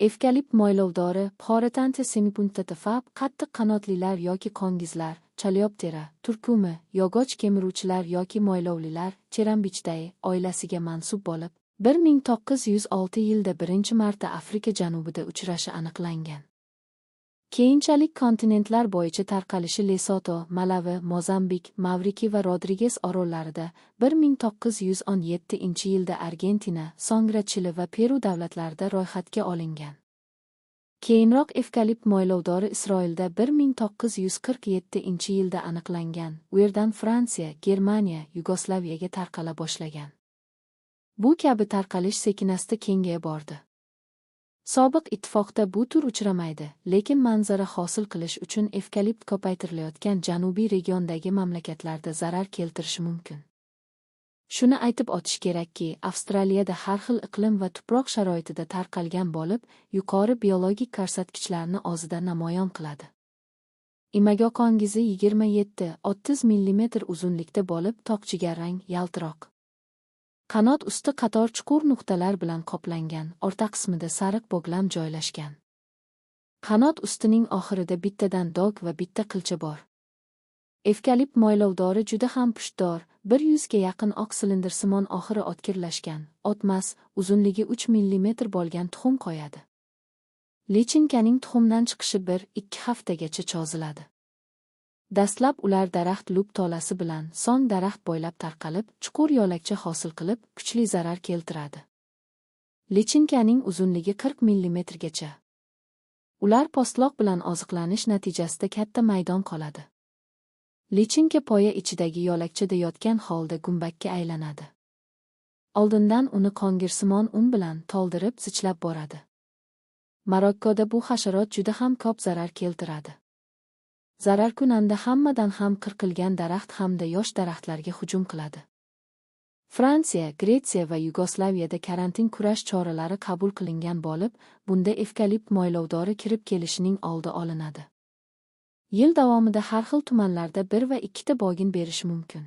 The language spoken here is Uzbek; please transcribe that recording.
Evkalipt moylovdori, Phoretantia semipunctata qattiq qanotlilar yoki qongizlar, Chaleoptera, turkumi, yog'och kemiruvchilar yoki moylovlilar, Cherambichdae oilasiga mansub bo'lib, 1906 yilda birinchi marta Afrika janubida uchrashi aniqlangan. Keyinchalik kontinentlar bo'yicha tarqalishi Lesoto, Malavi, Mozambik, Mavriki va Rodriges orollarida 1917-yilda Argentina, so'ngra Chili va Peru davlatlarida ro'yxatga olingan. Keyinroq evkalipt moylovdori Isroilda 1947-yilda aniqlangan, u yerdan Fransiya, Germaniya, Yugoslaviyaga tarqala boshlagan. Bu kabi tarqalish sekinasta kengaya bordi. Sobiq ittifoqda bu tur uchramaydi, lekin manzara hosil qilish uchun evkalipt ko'paytirilayotgan janubiy regiondagi mamlakatlarda zarar keltirishi mumkin. Shuni aytib o'tish kerakki, Avstraliyada har xil iqlim va tuproq sharoitida tarqalgan bo'lib, yuqori biologik ko'rsatkichlarni o'zida namoyon qiladi. Imago qongizi 27-30 mm uzunlikda bo'lib, toqjigarrang, yaltiroq. Qanot usti qator chuqur nuqtalar bilan qoplangan, o'rta qismida sariq bo'g'lam joylashgan. Qanot ustining oxirida bittadan dog va bitta qilcha bor. Evkalipt moylovdori juda ham pushtdor, 100 ga yaqin oq silindirsimon oxiri o'tkirlashgan, o'tmas, uzunligi 3 mm bo'lgan tuxum qo'yadi. Lichinkaning tuxumdan chiqishi 1-2 haftagacha cho'ziladi. Dastlab ular daraxt lub tolasi bilan, so'ng daraxt bo'ylab tarqalib, chuqur yo'lakcha hosil qilib, kuchli zarar keltiradi. Lichinkaning uzunligi 40 mm gacha. Ular postloq bilan oziqlanish natijasida katta maydon qoladi. Lichinka poya ichidagi yo'lakchada yotgan holda gumbakka aylanadi. Oldindan uni qongirsimon un bilan to'ldirib zichlab boradi. Marokkoda bu hasharot juda ham ko'p zarar keltiradi. Zararkunanda hammadan ham qirqilgan daraxt hamda yosh daraxtlarga hujum qiladi. Fransiya, Gretsiya va Yugoslaviyada karantin kurash choralari qabul qilingan bo'lib, bunda evkalipt moylovdori kirib kelishining oldi olinadi. Yil davomida har xil tumanlarda 1 va 2 ta bo'g'in berishi mumkin.